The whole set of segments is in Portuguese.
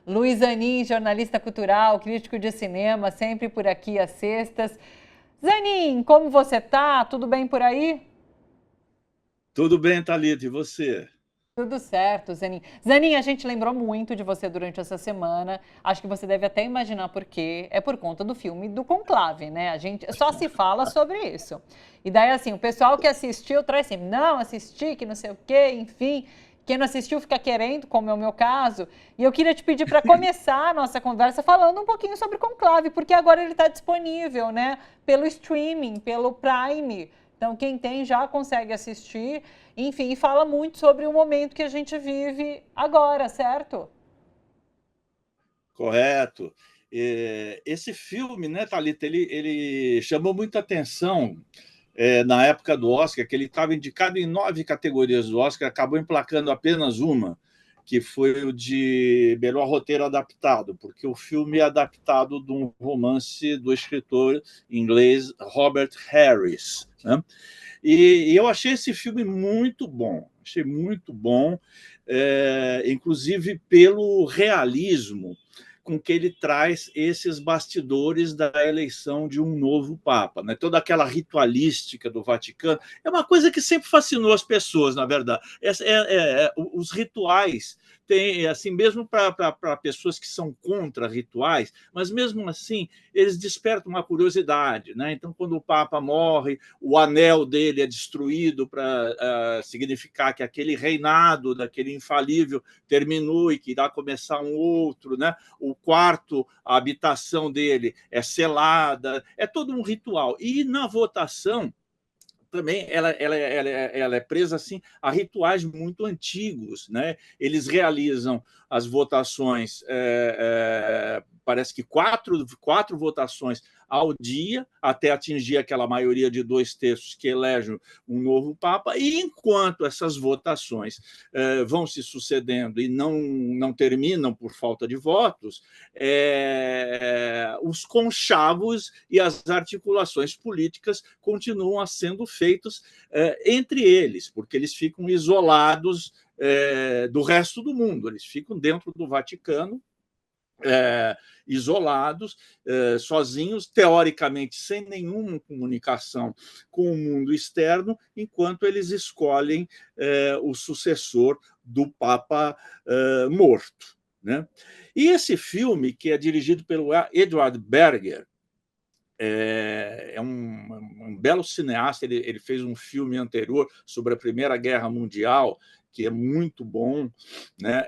Luiz Zanin, jornalista cultural, crítico de cinema, sempre por aqui às sextas. Zanin, como você tá? Tudo bem por aí? Tudo bem, Thalita, e você? Tudo certo, Zanin. Zanin, a gente lembrou muito de você durante essa semana. Acho que você deve até imaginar por quê. É por conta do filme do Conclave, né? A gente só se fala sobre isso. E daí, assim, o pessoal que assistiu traz assim, não, assisti, que não sei o quê, enfim. Quem não assistiu fica querendo, como é o meu caso. E eu queria te pedir para começar a nossa conversa falando um pouquinho sobre Conclave, porque agora ele está disponível, né? Pelo streaming, pelo Prime. Então, quem tem já consegue assistir. Enfim, e fala muito sobre o momento que a gente vive agora, certo? Correto. Esse filme, né, Thalita, ele chamou muita atenção na época do Oscar, que ele estava indicado em 9 categorias do Oscar, acabou emplacando apenas uma, que foi o de melhor roteiro adaptado, porque o filme é adaptado de um romance do escritor inglês Robert Harris, né? E eu achei esse filme muito bom, achei muito bom, inclusive pelo realismo com que ele traz esses bastidores da eleição de um novo Papa, né? Toda aquela ritualística do Vaticano é uma coisa que sempre fascinou as pessoas, na verdade. Os rituais têm, assim, mesmo para pessoas que são contra rituais, mas mesmo assim eles despertam uma curiosidade, né? Então, quando o Papa morre, o anel dele é destruído para significar que aquele reinado daquele infalível terminou e que irá começar um outro, né? O quarto, a habitação dele é selada, é todo um ritual. E na votação também ela é presa assim a rituais muito antigos, né? Eles realizam as votações, parece que quatro votações ao dia, até atingir aquela maioria de 2/3 que elege um novo Papa, e enquanto essas votações vão se sucedendo e não terminam por falta de votos, os conchavos e as articulações políticas continuam sendo feitos entre eles, porque eles ficam isolados do resto do mundo, eles ficam dentro do Vaticano, isolados, sozinhos, teoricamente sem nenhuma comunicação com o mundo externo, enquanto eles escolhem o sucessor do Papa morto, né? E esse filme, que é dirigido pelo Edward Berger, um belo cineasta. Ele fez um filme anterior sobre a Primeira Guerra Mundial, que é muito bom, né?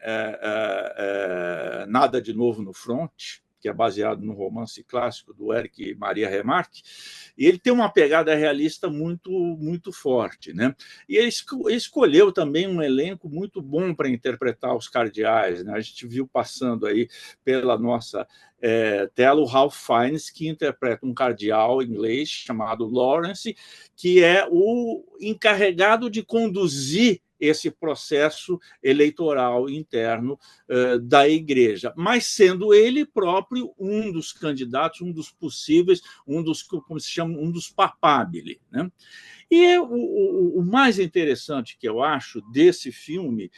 Nada de Novo no Front, que é baseado no romance clássico do Eric e Maria Remarque, e ele tem uma pegada realista muito forte, né? E ele escolheu também um elenco muito bom para interpretar os cardeais, né? A gente viu passando aí pela nossa tela o Ralph Fiennes, que interpreta um cardeal inglês chamado Lawrence, que é o encarregado de conduzir esse processo eleitoral interno da igreja, mas sendo ele próprio um dos candidatos, um dos possíveis, como se chama, um dos papabili, né? E o mais interessante que eu acho desse filme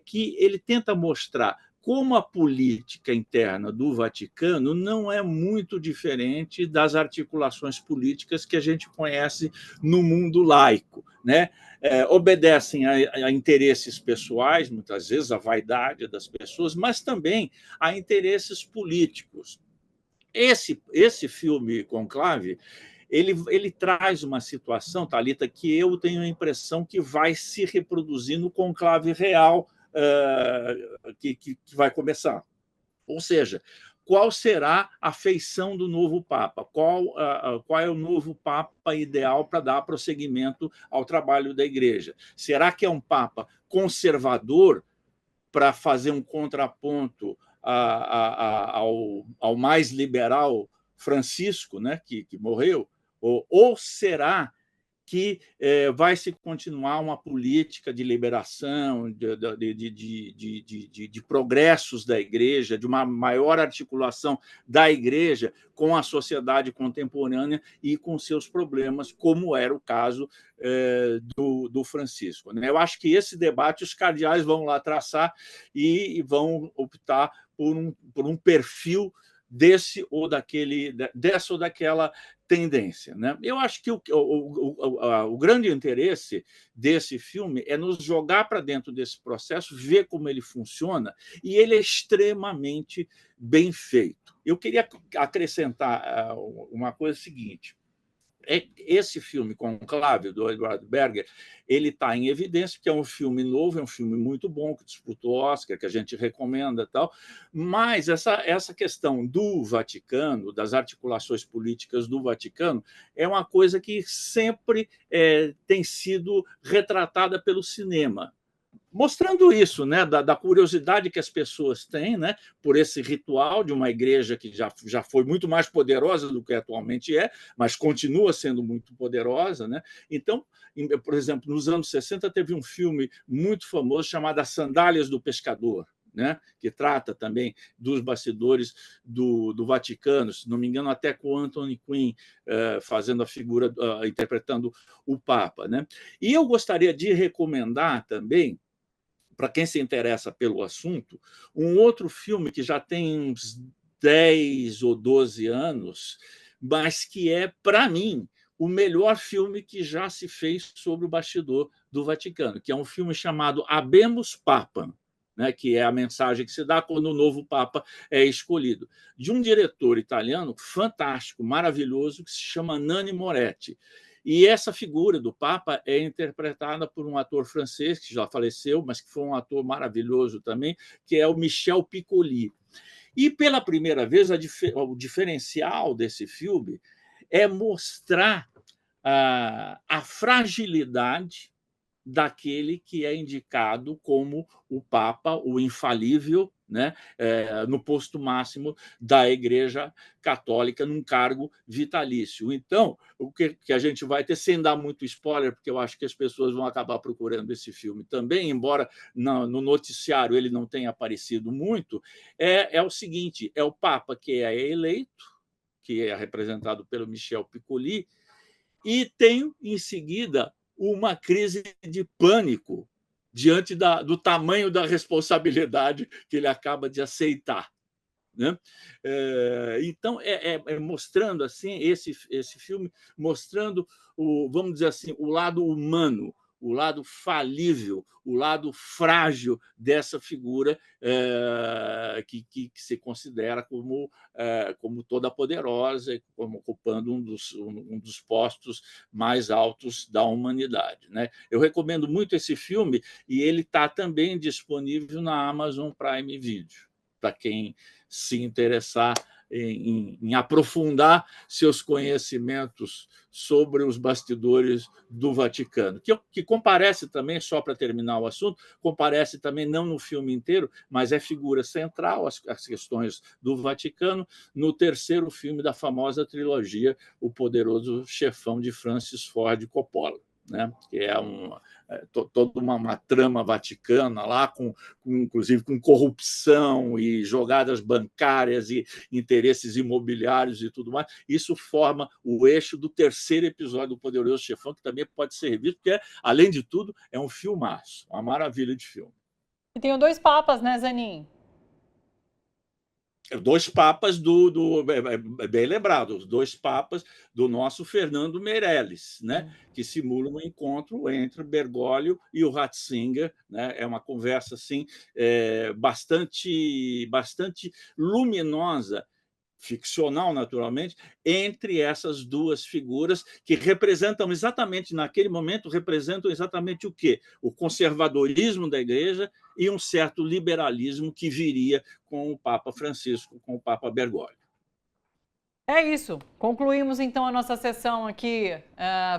que ele tenta mostrar como a política interna do Vaticano não é muito diferente das articulações políticas que a gente conhece no mundo laico, né? Obedecem a interesses pessoais, muitas vezes a vaidade das pessoas, mas também a interesses políticos. Esse filme Conclave, ele traz uma situação, Thalita, que eu tenho a impressão que vai se reproduzir no conclave real que vai começar. Ou seja, qual será a feição do novo Papa? Qual é o novo Papa ideal para dar prosseguimento ao trabalho da Igreja? Será que é um Papa conservador para fazer um contraponto ao mais liberal Francisco, né, que morreu? Ou será que vai se continuar uma política de liberação, de progressos da Igreja, de uma maior articulação da Igreja com a sociedade contemporânea e com seus problemas, como era o caso do Francisco. Eu acho que esse debate os cardeais vão lá traçar e vão optar por um perfil dessa ou daquela tendência. Eu acho que o grande interesse desse filme é nos jogar para dentro desse processo, ver como ele funciona, e ele é extremamente bem feito. Eu queria acrescentar uma coisa seguinte. Esse filme, Conclave, do Edward Berger, ele está em evidência, porque é um filme novo, é um filme muito bom, que disputou Oscar, que a gente recomenda, tal, mas essa questão do Vaticano, das articulações políticas do Vaticano, é uma coisa que sempre tem sido retratada pelo cinema, mostrando isso, da curiosidade que as pessoas têm, por esse ritual de uma igreja que já foi muito mais poderosa do que atualmente mas continua sendo muito poderosa. Então, por exemplo, nos anos 60 teve um filme muito famoso chamado As Sandálias do Pescador, que trata também dos bastidores do Vaticano, se não me engano, até com Anthony Quinn fazendo a figura, interpretando o Papa. E eu gostaria de recomendar também, para quem se interessa pelo assunto, um outro filme que já tem uns 10 ou 12 anos, mas que é, para mim, o melhor filme que já se fez sobre o bastidor do Vaticano, que é um filme chamado Habemus Papam, que é a mensagem que se dá quando o novo Papa é escolhido, de um diretor italiano fantástico, maravilhoso, que se chama Nanni Moretti. E essa figura do Papa é interpretada por um ator francês, que já faleceu, mas que foi um ator maravilhoso também, que é o Michel Piccoli. E, pela primeira vez, o diferencial desse filme é mostrar a fragilidade daquele que é indicado como o Papa, o infalível, no posto máximo da Igreja Católica, num cargo vitalício. Então, o que a gente vai ter, sem dar muito spoiler, porque eu acho que as pessoas vão acabar procurando esse filme também, embora no noticiário ele não tenha aparecido muito, é o seguinte: é o Papa que é eleito, que é representado pelo Michel Piccoli, e tem, em seguida, uma crise de pânico diante do tamanho da responsabilidade que ele acaba de aceitar. Então, mostrando assim esse filme, mostrando vamos dizer assim, o lado humano, o lado falível, o lado frágil dessa figura que se considera como toda poderosa, como ocupando um dos postos mais altos da humanidade. Eu recomendo muito esse filme, e ele está também disponível na Amazon Prime Video, para quem se interessar em aprofundar seus conhecimentos sobre os bastidores do Vaticano, que comparece também, só para terminar o assunto, comparece também não no filme inteiro, mas é figura central as questões do Vaticano no terceiro filme da famosa trilogia O Poderoso Chefão, de Francis Ford Coppola, que é toda uma trama vaticana lá, inclusive com corrupção e jogadas bancárias e interesses imobiliários e tudo mais. Isso forma o eixo do terceiro episódio do Poderoso Chefão, que também pode ser revisto, porque, além de tudo, é um filmaço, uma maravilha de filme. E tem 2 papas, Zanin? 2 papas bem lembrado, os 2 papas do nosso Fernando Meirelles, que simulam um encontro entre Bergoglio e o Ratzinger. É uma conversa assim, bastante luminosa, ficcional, naturalmente, entre essas duas figuras, que representam exatamente, naquele momento, representam exatamente o quê? O conservadorismo da Igreja e um certo liberalismo que viria com o Papa Francisco, com o Papa Bergoglio. É isso. Concluímos, então, a nossa sessão aqui,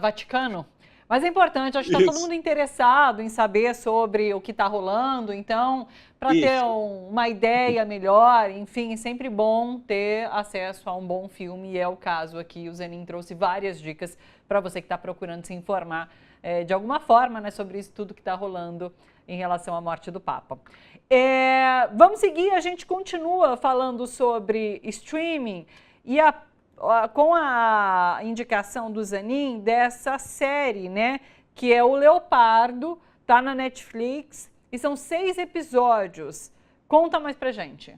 Vaticano. Mas é importante, acho que está todo Isso, mundo interessado em saber sobre o que está rolando, então, para ter isso. uma ideia melhor, enfim, é sempre bom ter acesso a um bom filme, e é o caso aqui. O Zenin trouxe várias dicas para você que está procurando se informar de alguma forma, né, sobre isso tudo que está rolando em relação à morte do Papa. Vamos seguir, a gente continua falando sobre streaming e com a indicação do Zanin dessa série, né? Que é o Leopardo, tá na Netflix e são 6 episódios. Conta mais pra gente.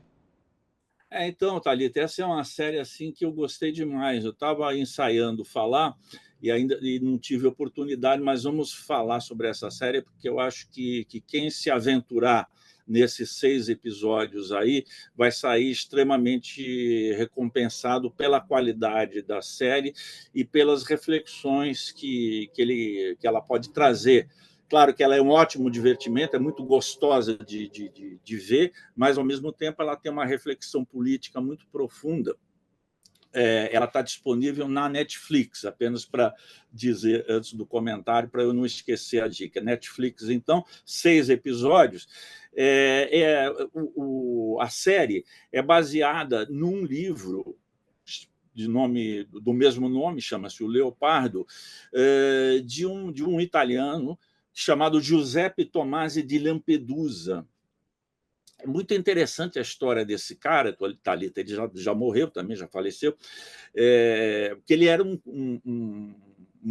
Então, Thalita, essa é uma série assim que eu gostei demais. Eu estava ensaiando falar e não tive oportunidade, mas vamos falar sobre essa série, porque eu acho que quem se aventurar nesses 6 episódios aí vai sair extremamente recompensado pela qualidade da série e pelas reflexões que ela pode trazer. Claro que ela é um ótimo divertimento, é muito gostosa de ver, mas, ao mesmo tempo, ela tem uma reflexão política muito profunda. Ela está disponível na Netflix, apenas para dizer antes do comentário, para eu não esquecer a dica. Netflix, então, 6 episódios. A série é baseada num livro do mesmo nome, chama-se O Leopardo, de um italiano chamado Giuseppe Tomasi di Lampedusa. É muito interessante a história desse cara, Thalita, ele já morreu também, já faleceu, porque ele era um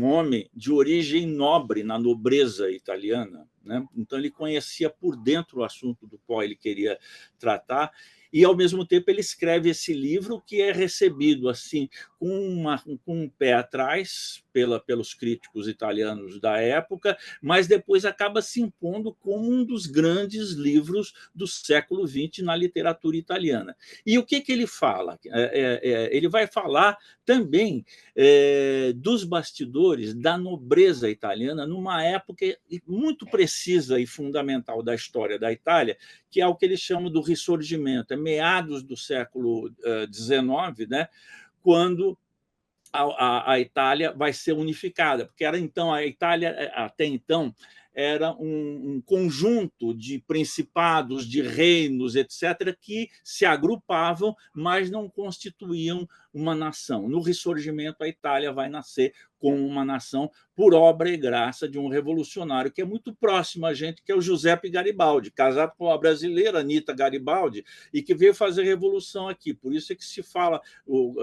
homem de origem nobre, na nobreza italiana, né? Então ele conhecia por dentro o assunto do qual ele queria tratar, e, ao mesmo tempo, ele escreve esse livro que é recebido assim com um pé atrás pelos críticos italianos da época, mas depois acaba se impondo como um dos grandes livros do século XX na literatura italiana. E o que ele fala? Ele vai falar também dos bastidores da nobreza italiana numa época muito precisa e fundamental da história da Itália, que é o que eles chamam do Ressurgimento, meados do século XIX, né, quando a Itália vai ser unificada, porque a Itália, até então, era um conjunto de principados, de reinos, etc., que se agrupavam, mas não constituíam uma nação. No Ressurgimento, a Itália vai nascer como uma nação por obra e graça de um revolucionário que é muito próximo a gente, que é o Giuseppe Garibaldi, casado com a brasileira Anita Garibaldi, e que veio fazer revolução aqui. Por isso é que se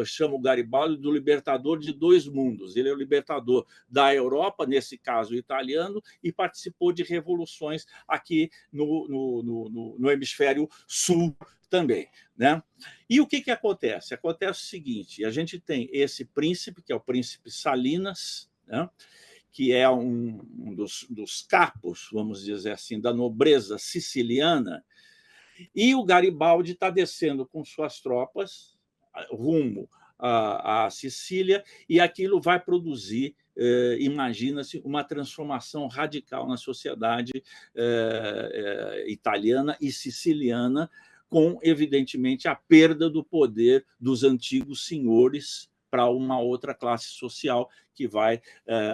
chama o Garibaldi do libertador de 2 mundos. Ele é o libertador da Europa, nesse caso italiano, e participou de revoluções aqui no hemisfério sul também, né? E o que acontece? Acontece o seguinte: a gente tem esse príncipe, que é o príncipe Salinas, né? Que é um dos capos, vamos dizer assim, da nobreza siciliana, e o Garibaldi está descendo com suas tropas rumo à Sicília, e aquilo vai produzir, imagina-se, uma transformação radical na sociedade italiana e siciliana, com, evidentemente, a perda do poder dos antigos senhores para uma outra classe social que vai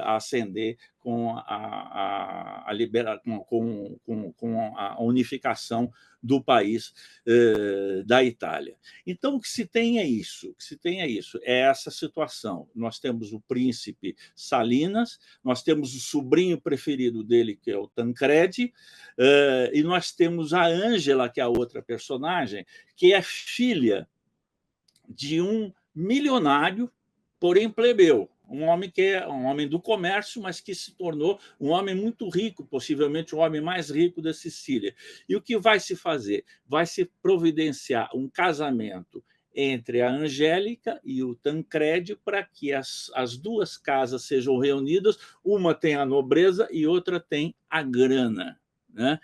ascender com a unificação do país da Itália. Então, o que se tem é isso, é essa situação. Nós temos o príncipe Salinas, nós temos o sobrinho preferido dele, que é o Tancredi, e nós temos a Ângela, que é a outra personagem, que é filha de um milionário, porém plebeu, um homem que é um homem do comércio, mas que se tornou um homem muito rico, possivelmente o homem mais rico da Sicília. E o que vai se fazer? Vai se providenciar um casamento entre a Angélica e o Tancredi, para que as 2 casas sejam reunidas, uma tem a nobreza e outra tem a grana, né?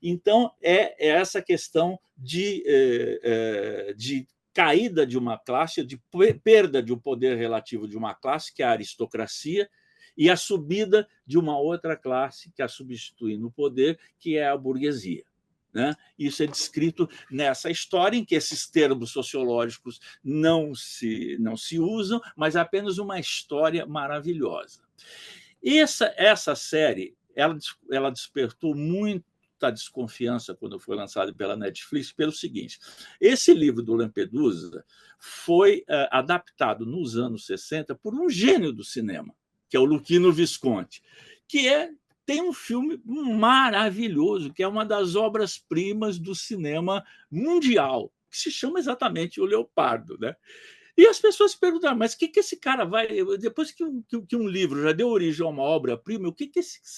Então, é essa questão de caída de uma classe, de perda de um poder relativo de uma classe, que é a aristocracia, e a subida de uma outra classe que a substitui no poder, que é a burguesia, né? Isso é descrito nessa história, em que esses termos sociológicos não se usam, mas é apenas uma história maravilhosa. Essa série, ela despertou muita desconfiança quando foi lançada pela Netflix, pelo seguinte: esse livro do Lampedusa foi adaptado nos anos 60 por um gênio do cinema, que é o Luchino Visconti, que tem um filme maravilhoso, que é uma das obras-primas do cinema mundial, que se chama exatamente O Leopardo, né? E as pessoas se perguntaram, mas o que esse cara vai. Depois que um livro já deu origem a uma obra-prima, o que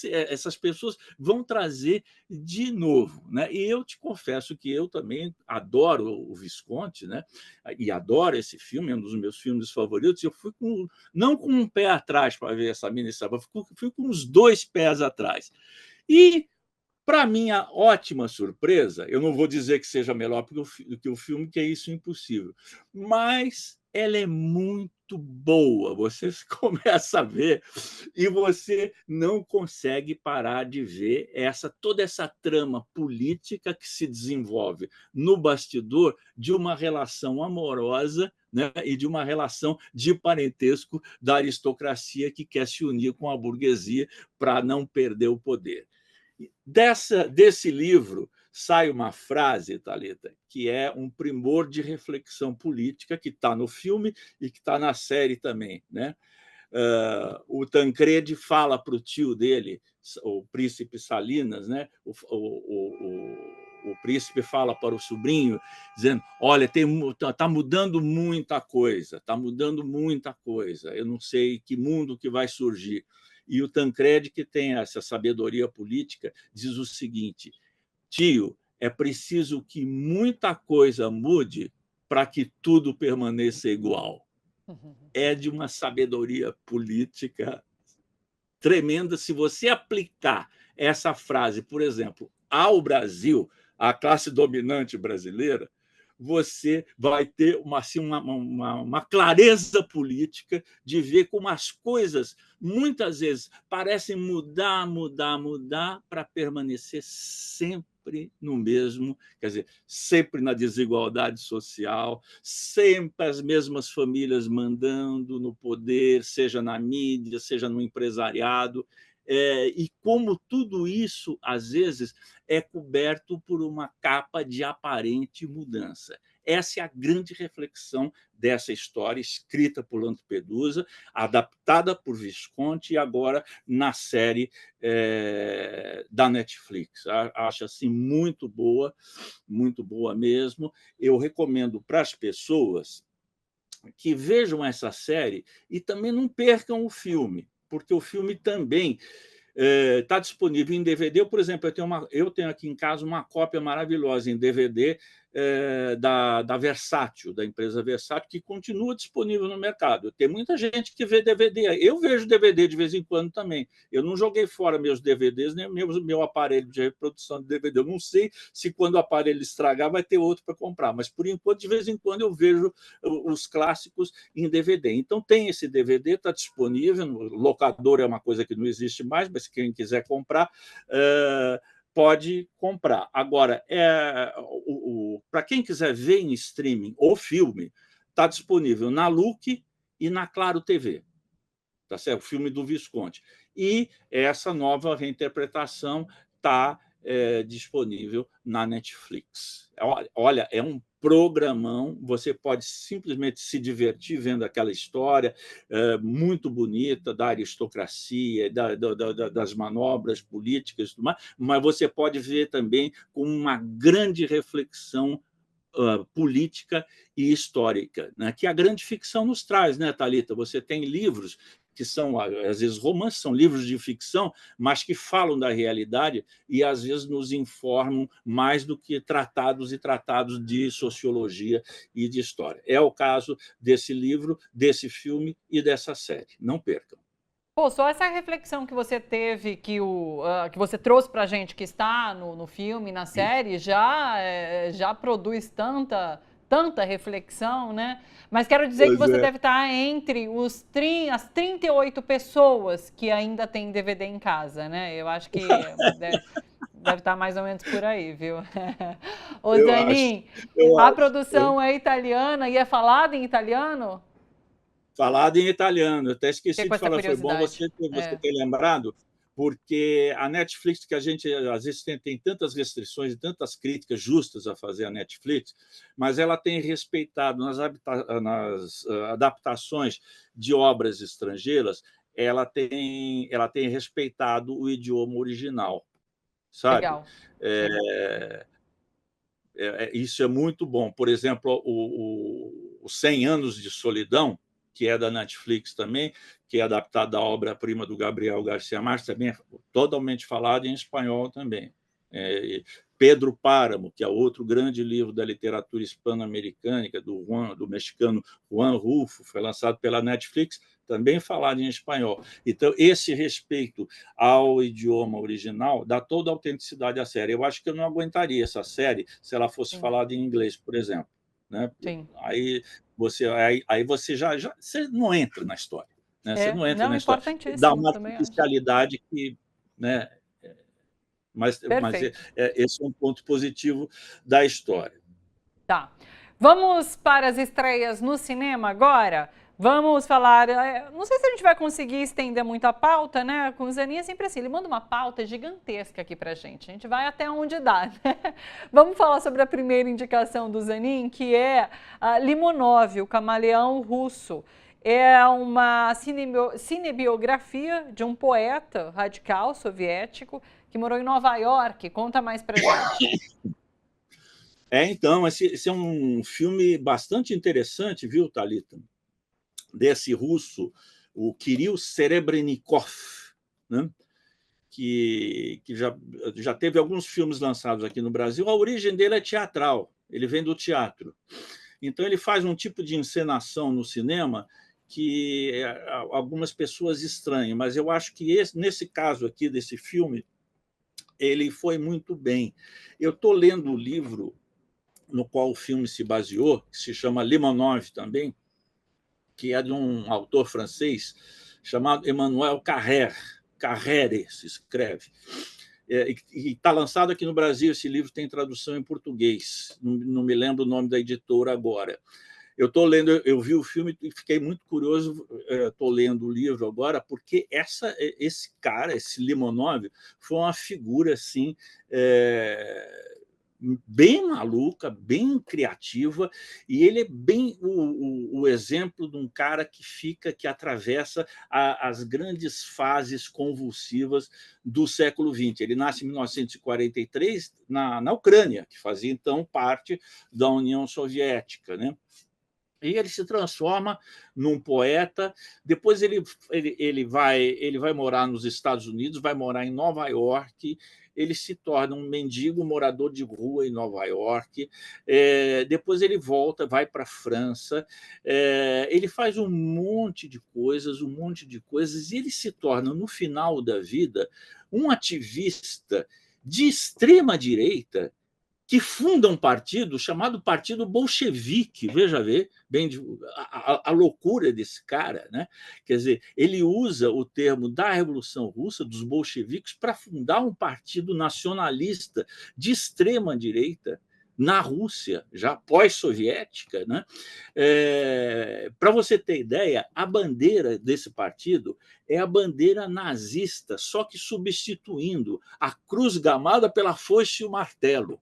essas pessoas vão trazer de novo? Né? E eu te confesso que eu também adoro o Visconti, né? E adoro esse filme, é um dos meus filmes favoritos. Eu fui não com um pé atrás para ver essa minissérie, fui com os dois pés atrás. E para minha ótima surpresa, eu não vou dizer que seja melhor do que o filme, que é isso impossível, mas ela é muito boa. Você começa a ver e você não consegue parar de ver toda essa trama política que se desenvolve no bastidor de uma relação amorosa, né, e de uma relação de parentesco da aristocracia que quer se unir com a burguesia para não perder o poder. Desse livro sai uma frase, Thalita, que é um primor de reflexão política, que está no filme e que está na série também. Né? O Tancredi fala para o tio dele, o príncipe Salinas, né? O príncipe fala para o sobrinho, dizendo: olha, está mudando muita coisa, está mudando muita coisa, eu não sei que mundo que vai surgir. E o Tancredi, que tem essa sabedoria política, diz o seguinte: tio, é preciso que muita coisa mude para que tudo permaneça igual. É de uma sabedoria política tremenda. Se você aplicar essa frase, por exemplo, ao à classe dominante brasileira, você vai ter uma clareza política de ver como as coisas, muitas vezes, parecem mudar para permanecer sempre no mesmo, quer dizer, sempre na desigualdade social, sempre as mesmas famílias mandando no poder, seja na mídia, seja no empresariado. E como tudo isso, às vezes, é coberto por uma capa de aparente mudança. Essa é a grande reflexão dessa história, escrita por Lampedusa, adaptada por Visconti e agora na série da Netflix. Acho assim muito boa mesmo. Eu recomendo para as pessoas que vejam essa série e também não percam o filme, porque o filme também está disponível em DVD. Por exemplo, eu tenho aqui em casa uma cópia maravilhosa em DVD da Versátil, da empresa Versátil, que continua disponível no mercado. Tem muita gente que vê DVD. Eu vejo DVD de vez em quando também. Eu não joguei fora meus DVDs, nem meu aparelho de reprodução de DVD. Eu não sei se quando o aparelho estragar vai ter outro para comprar, mas por enquanto, de vez em quando, eu vejo os clássicos em DVD. Então tem esse DVD, está disponível. Locador é uma coisa que não existe mais, mas quem quiser comprar pode comprar. Agora, para quem quiser ver em streaming o filme, está disponível na Look e na Claro TV. Tá certo? O filme do Visconti. E essa nova reinterpretação está disponível na Netflix. Olha, é um programão, você pode simplesmente se divertir vendo aquela história muito bonita da aristocracia, das manobras políticas e tudo mais, mas você pode ver também com uma grande reflexão política e histórica, né? Que a grande ficção nos traz, né, Thalita? Você tem livros que são, às vezes, romances, são livros de ficção, mas que falam da realidade e, às vezes, nos informam mais do que tratados e tratados de sociologia e de história. É o caso desse livro, desse filme e dessa série. Não percam. Pô, só essa reflexão que você teve, que você trouxe pra gente, que está no filme, na série, já produz tanta reflexão, né? Mas quero dizer que Pois você é. deve estar entre as 38 pessoas que ainda têm DVD em casa, né? Eu acho que deve estar mais ou menos por aí, viu? Ô, Eu acho. Zanin, a produção é italiana e é falada em italiano? falado em italiano. Eu até Fiquei esqueci com de essa falar, foi bom curiosidade. você É, ter lembrado, porque a Netflix, que a gente às vezes tem tantas restrições e tantas críticas justas a fazer a Netflix, mas ela tem respeitado nas adaptações de obras estrangeiras, ela tem respeitado o idioma original, sabe? legal. Sim. É, isso é muito bom. Por exemplo, o 100 Anos de Solidão, que é da Netflix também, que é adaptado da obra-prima do Gabriel Garcia Marques, também é totalmente falado em espanhol também. Pedro Páramo, que é outro grande livro da literatura hispano-americana, do mexicano Juan Rulfo, foi lançado pela Netflix, também falado em espanhol. Então, esse respeito ao idioma original dá toda a autenticidade à série. Eu acho que eu não aguentaria essa série se ela fosse Sim. falada em inglês, por exemplo. Né? Sim. Aí você você não entra na história. Né? Você É, não entra não, na história. Dá importantíssimo, uma também acho. artificialidade que, né? Mas Perfeito. esse é um ponto positivo da história. Tá. Vamos para as estreias no cinema agora? Vamos falar. Não sei se a gente vai conseguir estender muito a pauta, né? Com o Zanin é sempre assim, ele manda uma pauta gigantesca aqui pra gente. A gente vai até onde dá, né? Vamos falar sobre a primeira indicação do Zanin, que é Limonov, o camaleão russo. É uma cinebiografia de um poeta radical soviético que morou em Nova York. Conta mais pra gente. Então, esse é um filme bastante interessante, viu, Thalita? Desse russo, o Kirill Serebrennikov, né? que já teve alguns filmes lançados aqui no Brasil. A origem dele é teatral, ele vem do teatro. Então, ele faz um tipo de encenação no cinema que algumas pessoas estranham, mas eu acho que nesse caso aqui, desse filme, ele foi muito bem. Eu estou lendo o livro no qual o filme se baseou, que se chama Limonov também, que é de um autor francês chamado Emmanuel Carrère. Carrère se escreve. E está lançado aqui no Brasil. Esse livro tem tradução em português. Não me lembro o nome da editora agora. Eu estou lendo, eu vi o filme e fiquei muito curioso. Estou lendo o livro agora porque esse cara, esse Limonov, foi uma figura assim bem maluca, bem criativa, e ele é bem o exemplo de um cara que atravessa as grandes fases convulsivas do século XX. Ele nasce em 1943 na Ucrânia, que fazia então parte da União Soviética, né? E ele se transforma num poeta. Depois ele vai morar nos Estados Unidos, vai morar em Nova York. Ele se torna um mendigo morador de rua em Nova York. Depois ele volta, vai para a França. Ele faz um monte de coisas, e ele se torna, no final da vida, um ativista de extrema direita que funda um partido chamado Partido Bolchevique. Veja bem a loucura desse cara, né? Quer dizer, ele usa o termo da Revolução Russa, dos bolcheviques, para fundar um partido nacionalista de extrema direita na Rússia, já pós-soviética, né? Para você ter ideia, a bandeira desse partido é a bandeira nazista, só que substituindo a cruz gamada pela foice e o martelo.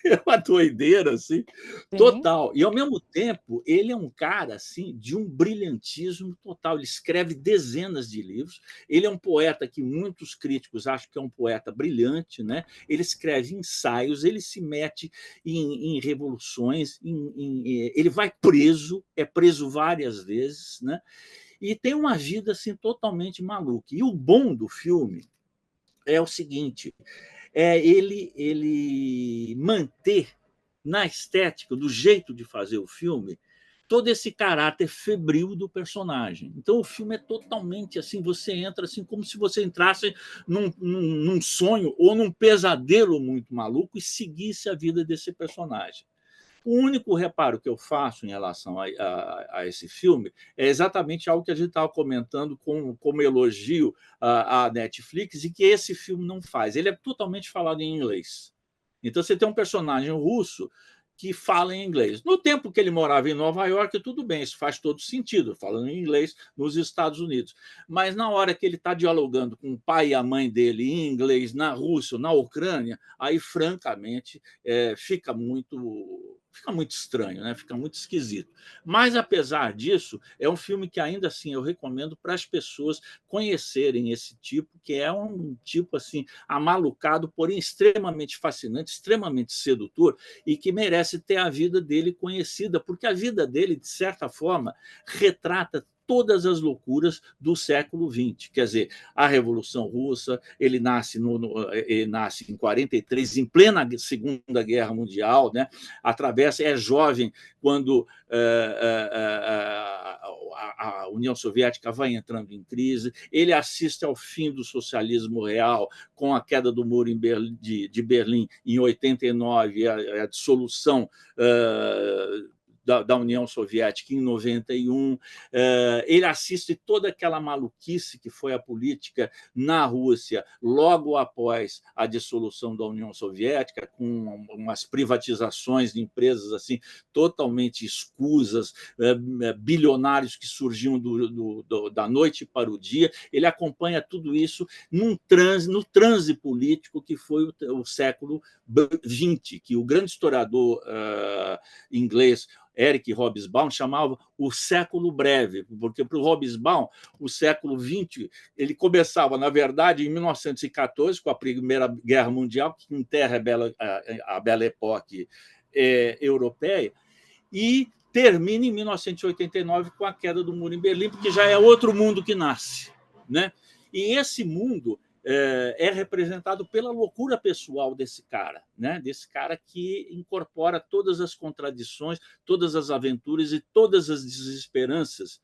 É uma doideira assim, Sim. total. E, ao mesmo tempo, ele é um cara assim de um brilhantismo total. Ele escreve dezenas de livros. Ele é um poeta que muitos críticos acham que é um poeta brilhante, né? Ele escreve ensaios, ele se mete em revoluções, ele vai preso, é preso várias vezes, né? E tem uma vida assim totalmente maluca. E o bom do filme é o seguinte: ele manter na estética, do jeito de fazer o filme, todo esse caráter febril do personagem. Então o filme é totalmente assim, você entra assim como se você entrasse num sonho ou num pesadelo muito maluco e seguisse a vida desse personagem. O único reparo que eu faço em relação a esse filme é exatamente algo que a gente estava comentando como elogio à Netflix, e que esse filme não faz. Ele é totalmente falado em inglês. Então, você tem um personagem russo que fala em inglês. No tempo que ele morava em Nova York, tudo bem, isso faz todo sentido, falando em inglês nos Estados Unidos. Mas na hora que ele está dialogando com o pai e a mãe dele em inglês na Rússia, na Ucrânia, aí, francamente, fica muito estranho, né? Fica muito esquisito. Mas, apesar disso, é um filme que, ainda assim, eu recomendo para as pessoas conhecerem esse tipo, que é um tipo assim amalucado, porém extremamente fascinante, extremamente sedutor, e que merece ter a vida dele conhecida, porque a vida dele, de certa forma, retrata todas as loucuras do século XX. Quer dizer, a Revolução Russa, ele nasce em 43, em plena Segunda Guerra Mundial, né? É jovem quando a União Soviética vai entrando em crise, ele assiste ao fim do socialismo real com a queda do muro de Berlim em 89, a dissolução da União Soviética em 91. Ele assiste toda aquela maluquice que foi a política na Rússia logo após a dissolução da União Soviética, com umas privatizações de empresas assim totalmente escusas, bilionários que surgiam da noite para o dia. Ele acompanha tudo isso no transe político que foi o século XX, que o grande historiador inglês Eric Hobsbawm chamava o século breve, porque para o Hobsbawm o século XX ele começava, na verdade, em 1914, com a Primeira Guerra Mundial, que enterra a Belle Époque europeia, e termina em 1989 com a queda do muro em Berlim, porque já é outro mundo que nasce, né? E esse mundo é representado pela loucura pessoal desse cara, né? Desse cara que incorpora todas as contradições, todas as aventuras e todas as desesperanças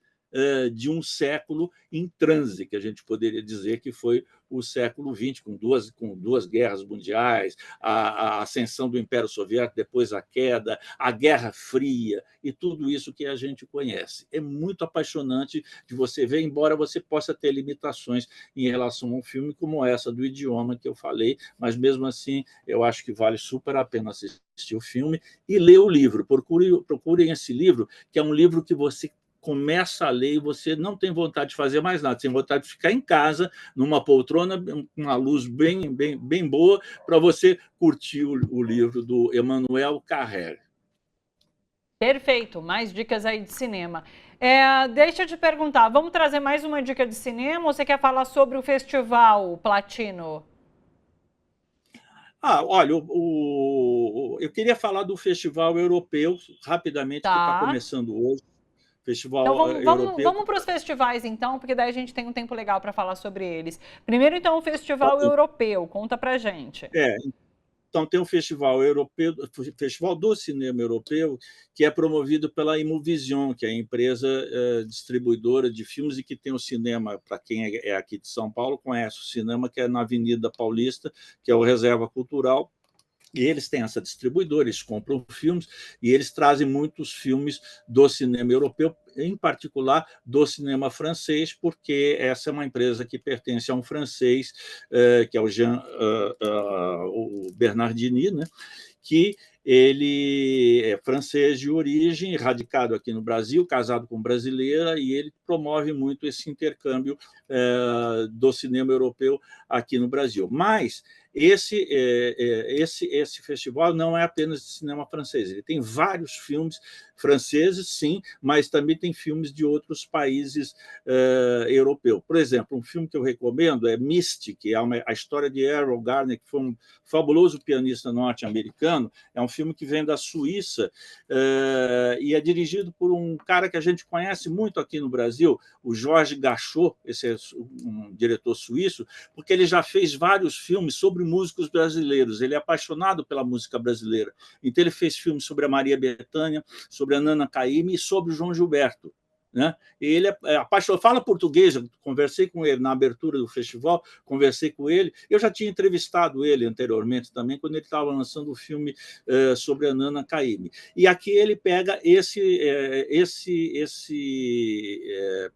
de um século em transe, que a gente poderia dizer que foi o século XX, com duas guerras mundiais, a ascensão do Império Soviético, depois a queda, a Guerra Fria e tudo isso que a gente conhece. É muito apaixonante de você ver, embora você possa ter limitações em relação a um filme como essa do idioma que eu falei, mas mesmo assim eu acho que vale super a pena assistir o filme e ler o livro. Procurem esse livro, que é um livro que você começa a ler e você não tem vontade de fazer mais nada, tem vontade de ficar em casa, numa poltrona, com uma luz bem boa, para você curtir o livro do Emmanuel Carrère. Perfeito, mais dicas aí de cinema. Deixa eu te perguntar, vamos trazer mais uma dica de cinema ou você quer falar sobre o Festival Platino? Olha, eu queria falar do Festival Europeu, rapidamente, que está Tá. começando hoje. Então Festival Europeu. vamos para os festivais, então, porque daí a gente tem um tempo legal para falar sobre eles. Primeiro, então, o Festival Europeu. Conta pra gente. Então, tem um festival europeu, Festival do Cinema Europeu, que é promovido pela Imovision, que é a empresa distribuidora de filmes e que tem o cinema, para quem é aqui de São Paulo, conhece o cinema, que é na Avenida Paulista, que é o Reserva Cultural. E eles têm essa distribuidora, eles compram filmes e eles trazem muitos filmes do cinema europeu, em particular do cinema francês, porque essa é uma empresa que pertence a um francês, que é o Bernardini, né? Que ele é francês de origem, radicado aqui no Brasil, casado com brasileira, e ele promove muito esse intercâmbio do cinema europeu aqui no Brasil. Mas esse festival não é apenas de cinema francês, ele tem vários filmes franceses, sim, mas também tem filmes de outros países europeus. Por exemplo, um filme que eu recomendo é Mystic, que é a história de Errol Garner, que foi um fabuloso pianista norte-americano. É um filme que vem da Suíça e é dirigido por um cara que a gente conhece muito aqui no Brasil, o Georges Gachot, esse é um diretor suíço, porque ele já fez vários filmes sobre músicos brasileiros. Ele é apaixonado pela música brasileira. Então, ele fez filmes sobre a Maria Bethânia, sobre a Nana Caymmi e sobre o João Gilberto. Né? Ele é apaixonado, fala português, eu conversei com ele na abertura do festival, conversei com ele, eu já tinha entrevistado ele anteriormente também, quando ele estava lançando o filme sobre a Nana Caymmi. E aqui ele pega esse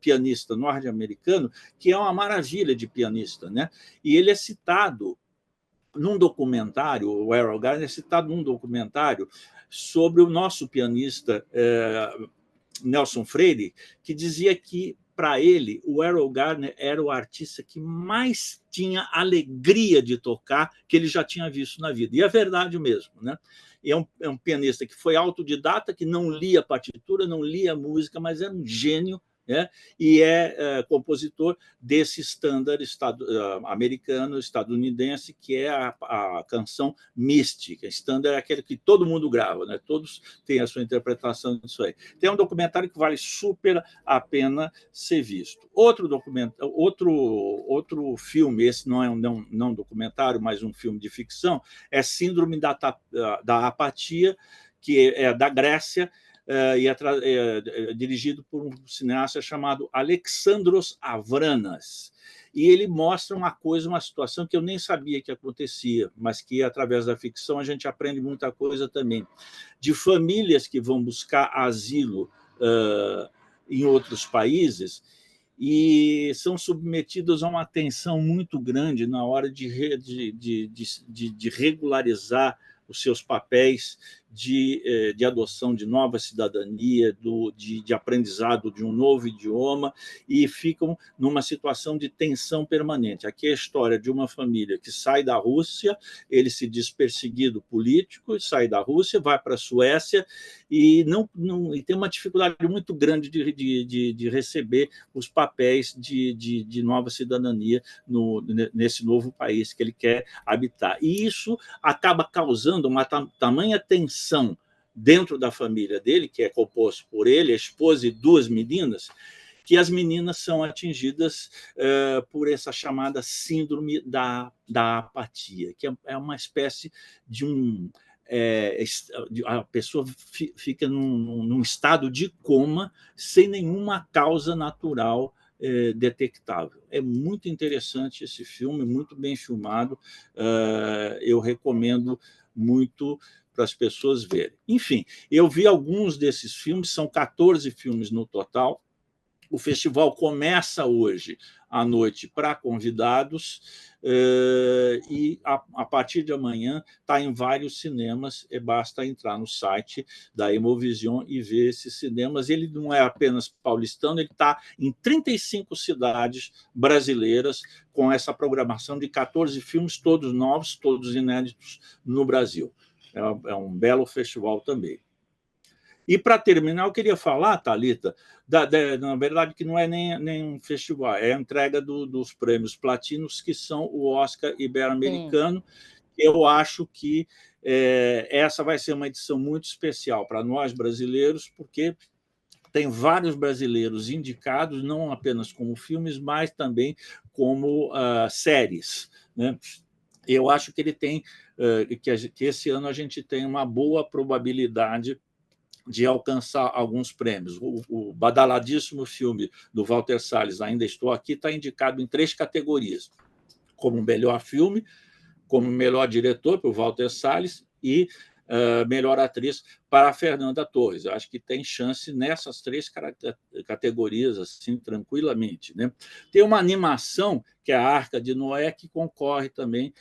pianista norte-americano, que é uma maravilha de pianista, né? E ele é citado num documentário, o Errol Garner é citado num documentário sobre o nosso pianista Nelson Freire, que dizia que, para ele, o Errol Garner era o artista que mais tinha alegria de tocar que ele já tinha visto na vida. E é verdade mesmo, né? E é um pianista que foi autodidata, que não lia partitura, não lia música, mas era um gênio, né? E compositor desse standard americano, estadunidense, que é a canção mística. Standard é aquele que todo mundo grava, né? Todos têm a sua interpretação disso aí. Tem um documentário que vale super a pena ser visto. Outro filme, esse não é um documentário, mas um filme de ficção, é Síndrome da Apatia, que é da Grécia, e é dirigido por um cineasta chamado Alexandros Avranas. E ele mostra uma situação que eu nem sabia que acontecia, mas que, através da ficção, a gente aprende muita coisa também, de famílias que vão buscar asilo em outros países e são submetidos a uma tensão muito grande na hora de regularizar os seus papéis de adoção de nova cidadania, de aprendizado de um novo idioma, e ficam numa situação de tensão permanente. Aqui é a história de uma família que sai da Rússia, ele se diz perseguido político, sai da Rússia, vai para a Suécia e tem uma dificuldade muito grande de receber os papéis de nova cidadania nesse novo país que ele quer habitar. E isso acaba causando uma tamanha tensão dentro da família dele, que é composto por ele, a esposa e duas meninas, que as meninas são atingidas por essa chamada síndrome da apatia, que é uma espécie de a pessoa fica num estado de coma sem nenhuma causa natural detectável. É muito interessante esse filme, muito bem filmado, eu recomendo muito para as pessoas verem. Enfim, eu vi alguns desses filmes, são 14 filmes no total. O festival começa hoje à noite para convidados e, a partir de amanhã, está em vários cinemas, basta entrar no site da Imovision e ver esses cinemas. Ele não é apenas paulistano, ele está em 35 cidades brasileiras, com essa programação de 14 filmes, todos novos, todos inéditos no Brasil. É um belo festival também. E, para terminar, eu queria falar, Thalita, na verdade, que não é nem um festival, é a entrega dos prêmios platinos, que são o Oscar Ibero-Americano. Eu acho que essa vai ser uma edição muito especial para nós, brasileiros, porque tem vários brasileiros indicados, não apenas como filmes, mas também como séries, né? Eu acho que ele tem que esse ano a gente tem uma boa probabilidade de alcançar alguns prêmios. O badaladíssimo filme do Walter Salles, Ainda Estou Aqui, está indicado em 3 categorias, como melhor filme, como melhor diretor, para o Walter Salles, e melhor atriz para a Fernanda Torres. Eu acho que tem chance nessas 3 categorias, assim, tranquilamente, né? Tem uma animação, que é a Arca de Noé, que concorre também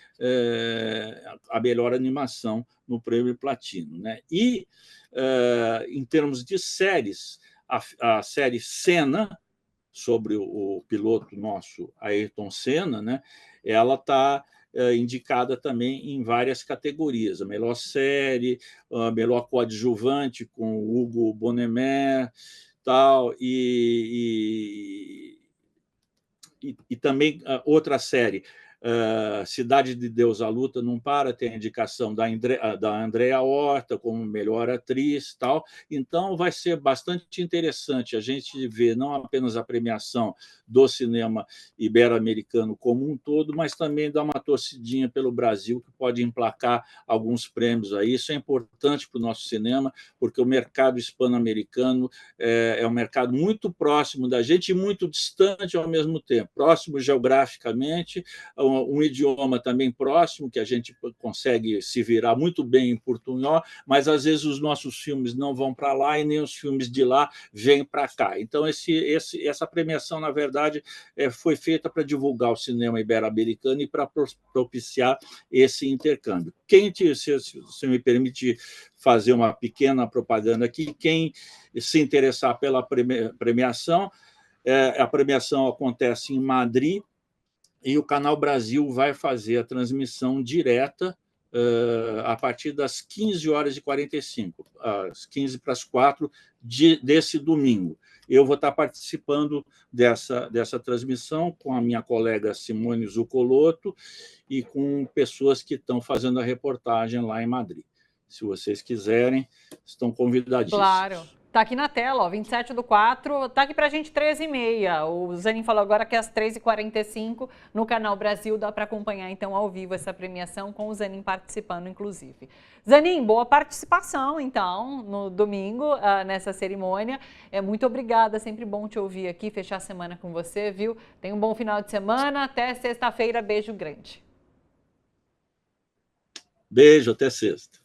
a melhor animação no Prêmio Platino, né? E, em termos de séries, a série Senna, sobre o piloto nosso Ayrton Senna, né? Ela está indicada também em várias categorias, a melhor série, a melhor coadjuvante com o Hugo Bonemer, tal, e também outra série, Cidade de Deus, a Luta Não Para, tem a indicação da Andréa Horta como melhor atriz, tal. Então, vai ser bastante interessante a gente ver não apenas a premiação do cinema ibero-americano como um todo, mas também dar uma torcidinha pelo Brasil, que pode emplacar alguns prêmios aí. Isso é importante para o nosso cinema, porque o mercado hispano-americano é um mercado muito próximo da gente e muito distante ao mesmo tempo. Próximo geograficamente, um idioma também próximo, que a gente consegue se virar muito bem em portunhol, mas às vezes os nossos filmes não vão para lá e nem os filmes de lá vêm para cá. Então, essa premiação, na verdade, foi feita para divulgar o cinema ibero-americano e para propiciar esse intercâmbio. Se me permite fazer uma pequena propaganda aqui, quem se interessar pela premiação, a premiação acontece em Madrid, e o Canal Brasil vai fazer a transmissão direta a partir das 15h45, às 15 para as 4 desse domingo. Eu vou estar participando dessa transmissão com a minha colega Simone Zuccolotto e com pessoas que estão fazendo a reportagem lá em Madrid. Se vocês quiserem, estão convidadíssimos. Claro. Tá aqui na tela, ó, 27/4, tá aqui pra gente 13h30. O Zanin falou agora que às 13h45 no Canal Brasil dá para acompanhar então ao vivo essa premiação com o Zanin participando, inclusive. Zanin, boa participação então no domingo nessa cerimônia. Muito obrigada, sempre bom te ouvir aqui, fechar a semana com você, viu? Tenha um bom final de semana, até sexta-feira, beijo grande. Beijo, até sexta.